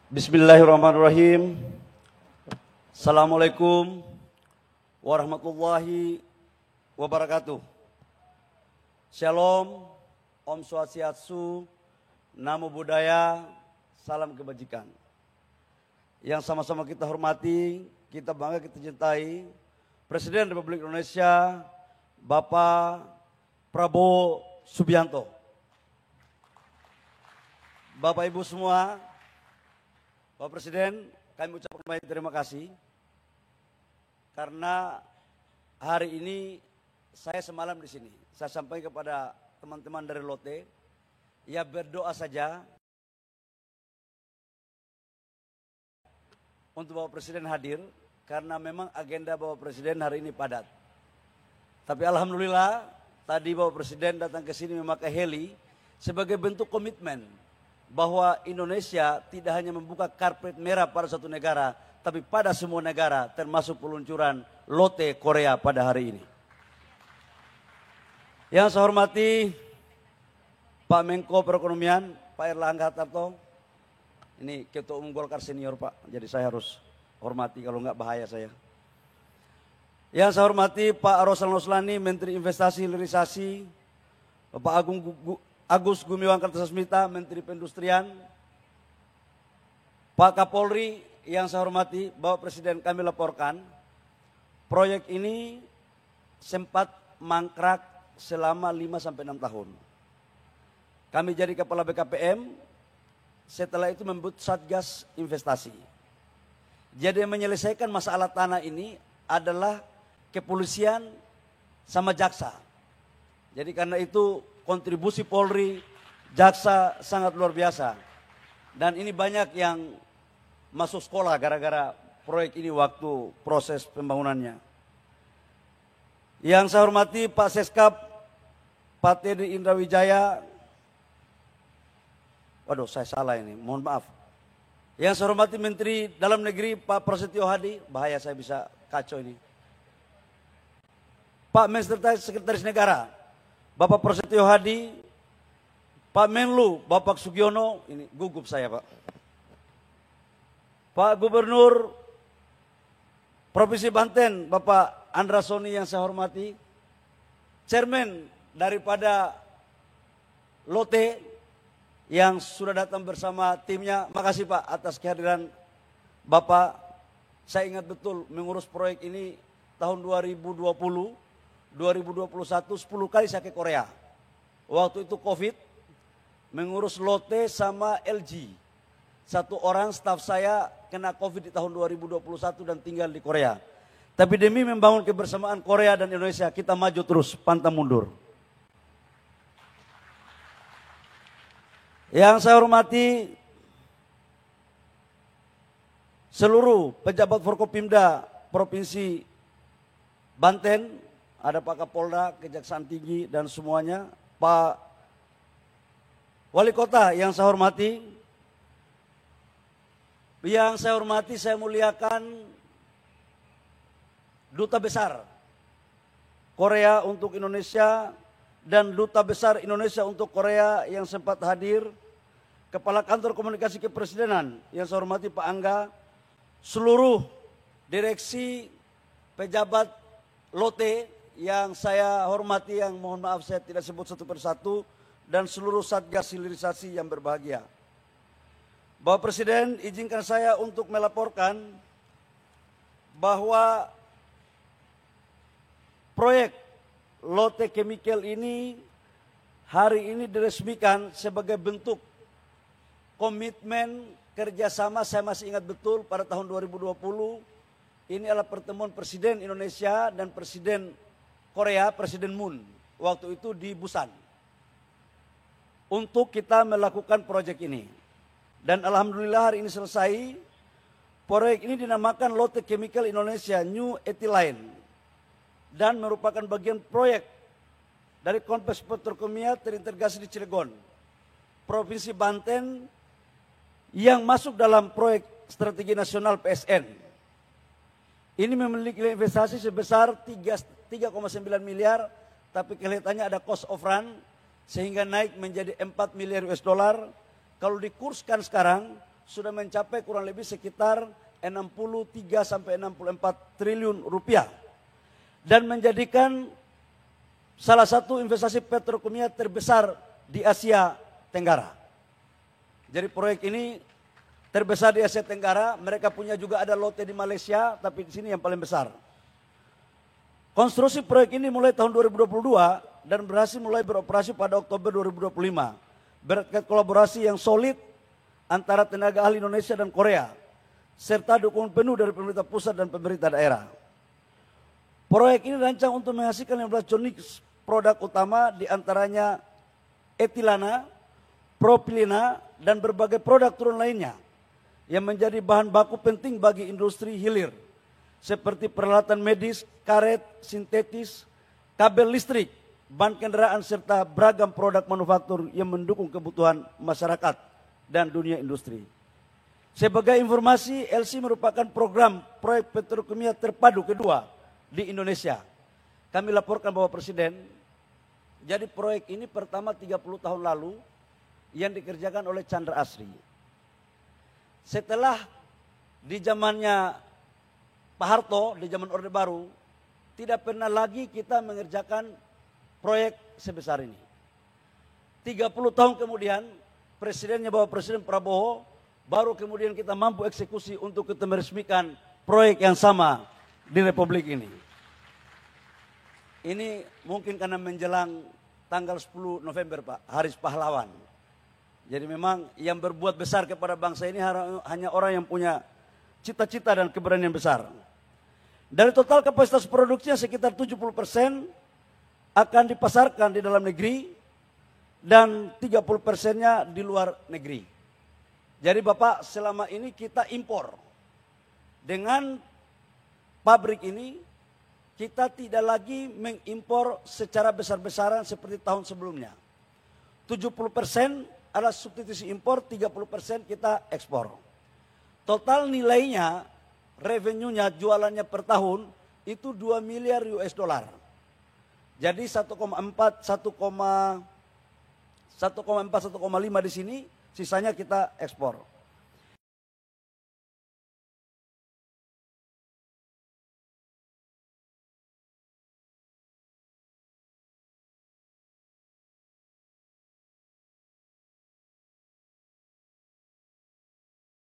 Bismillahirrahmanirrahim. Assalamualaikum warahmatullahi wabarakatuh. Shalom, Om Swastiastu, Namo Buddhaya, salam kebajikan. Yang sama-sama kita hormati, kita bangga, kita cintai, Presiden Republik Indonesia, Bapak Prabowo Subianto. Bapak Ibu semua, Bapak Presiden, kami ucapkan banyak terima kasih karena hari ini saya semalam di sini. Saya sampaikan kepada teman-teman dari Lotte, ya berdoa saja untuk Bapak Presiden hadir karena memang agenda Bapak Presiden hari ini padat. Tapi alhamdulillah tadi Bapak Presiden datang ke sini memakai heli sebagai bentuk komitmen bahwa Indonesia tidak hanya membuka karpet merah pada satu negara, tapi pada semua negara, termasuk peluncuran Lotte Korea pada hari ini. Yang saya hormati Pak Menko Perekonomian, Pak Erlangga Hartarto, ini Ketua Umum Golkar senior Pak, jadi saya harus hormati, kalau enggak bahaya saya. Yang saya hormati Pak Roslan Roslani, Menteri Investasi Hilirisasi, Bapak Agus Gumiwang Kartasasmita, Menteri Perindustrian, Pak Kapolri yang saya hormati, Bapak Presiden, kami laporkan, proyek ini sempat mangkrak selama 5-6 tahun. Kami jadi Kepala BKPM, setelah itu membuat Satgas Investasi. Jadi yang menyelesaikan masalah tanah ini adalah kepolisian sama jaksa. Jadi karena itu kontribusi Polri, jaksa sangat luar biasa. Dan ini banyak yang masuk sekolah gara-gara proyek ini waktu proses pembangunannya. Yang saya hormati Pak Seskap, Pak Teddy Indrawijaya. Waduh, saya salah ini, mohon maaf. Yang saya hormati Menteri Dalam Negeri Pak Prasetyo Hadi, bahaya saya bisa kacau ini. Pak Sekretaris Negara, Bapak Prasetyo Hadi, Pak Menlu, Bapak Sugiono, ini gugup saya Pak. Pak Gubernur Provinsi Banten, Bapak Andra Soni yang saya hormati, Chairman daripada Lotte yang sudah datang bersama timnya, makasih Pak atas kehadiran Bapak. Saya ingat betul mengurus proyek ini tahun 2020, 2021 10 kali saya ke Korea. Waktu itu Covid, mengurus Lotte sama LG. Satu orang staf saya kena Covid di tahun 2021 dan tinggal di Korea. Tapi demi membangun kebersamaan Korea dan Indonesia, kita maju terus, pantang mundur. Yang saya hormati seluruh pejabat Forkopimda Provinsi Banten, ada Pak Kapolda, Kejaksaan Tinggi dan semuanya, Pak Wali Kota yang saya hormati. Yang saya hormati, saya muliakan Duta Besar Korea untuk Indonesia dan Duta Besar Indonesia untuk Korea yang sempat hadir, Kepala Kantor Komunikasi Kepresidenan yang saya hormati Pak Angga, seluruh direksi pejabat Lotte yang saya hormati, yang mohon maaf saya tidak sebut satu persatu, dan seluruh Satgas Hilirisasi yang berbahagia. Bapak Presiden, izinkan saya untuk melaporkan bahwa proyek Lotte Chemical ini hari ini diresmikan sebagai bentuk komitmen kerjasama. Saya masih ingat betul pada tahun 2020 ini adalah pertemuan Presiden Indonesia dan Presiden Korea, Presiden Moon, waktu itu di Busan, untuk kita melakukan proyek ini. Dan alhamdulillah hari ini selesai. Proyek ini dinamakan Lotte Chemical Indonesia New Ethylene dan merupakan bagian proyek dari Kompleks Petrokimia terintegrasi di Cilegon, Provinsi Banten, yang masuk dalam proyek strategi nasional PSN. Ini memiliki investasi sebesar 3,9 miliar, tapi kelihatannya ada cost of run sehingga naik menjadi 4 miliar US dollar. Kalau dikurskan sekarang sudah mencapai kurang lebih sekitar 63 sampai 64 triliun rupiah dan menjadikan salah satu investasi petrokimia terbesar di Asia Tenggara. Jadi proyek ini terbesar di Asia Tenggara, mereka punya juga ada lote di Malaysia, tapi di sini yang paling besar. Konstruksi proyek ini mulai tahun 2022 dan berhasil mulai beroperasi pada Oktober 2025. Berkat kolaborasi yang solid antara tenaga ahli Indonesia dan Korea, serta dukungan penuh dari pemerintah pusat dan pemerintah daerah. Proyek ini dirancang untuk menghasilkan 15 jenis produk utama, diantaranya etilana, propilena, dan berbagai produk turun lainnya yang menjadi bahan baku penting bagi industri hilir, seperti peralatan medis, karet, sintetis, kabel listrik, ban kendaraan, serta beragam produk manufaktur yang mendukung kebutuhan masyarakat dan dunia industri. Sebagai informasi, LC merupakan program proyek petrokimia terpadu kedua di Indonesia. Kami laporkan Bapak Presiden, jadi proyek ini pertama 30 tahun lalu yang dikerjakan oleh Chandra Asri. Setelah di zamannya Pak Harto, di zaman Orde Baru, tidak pernah lagi kita mengerjakan proyek sebesar ini. 30 tahun kemudian, presidennya Bapak Presiden Prabowo, baru kemudian kita mampu eksekusi untuk kita meresmikan proyek yang sama di Republik ini. Ini mungkin karena menjelang tanggal 10 November Pak, Hari Pahlawan. Jadi memang yang berbuat besar kepada bangsa ini hanya orang yang punya cita-cita dan keberanian besar. Dari total kapasitas produksinya sekitar 70% akan dipasarkan di dalam negeri dan 30%-nya di luar negeri. Jadi Bapak, selama ini kita impor. Dengan pabrik ini kita tidak lagi mengimpor secara besar-besaran seperti tahun sebelumnya. 70% adalah substitusi impor, 30% kita ekspor. Total nilainya, revenue-nya, jualannya per tahun itu 2 miliar US dollar. Jadi 1,4, 1,5 di sini, sisanya kita ekspor.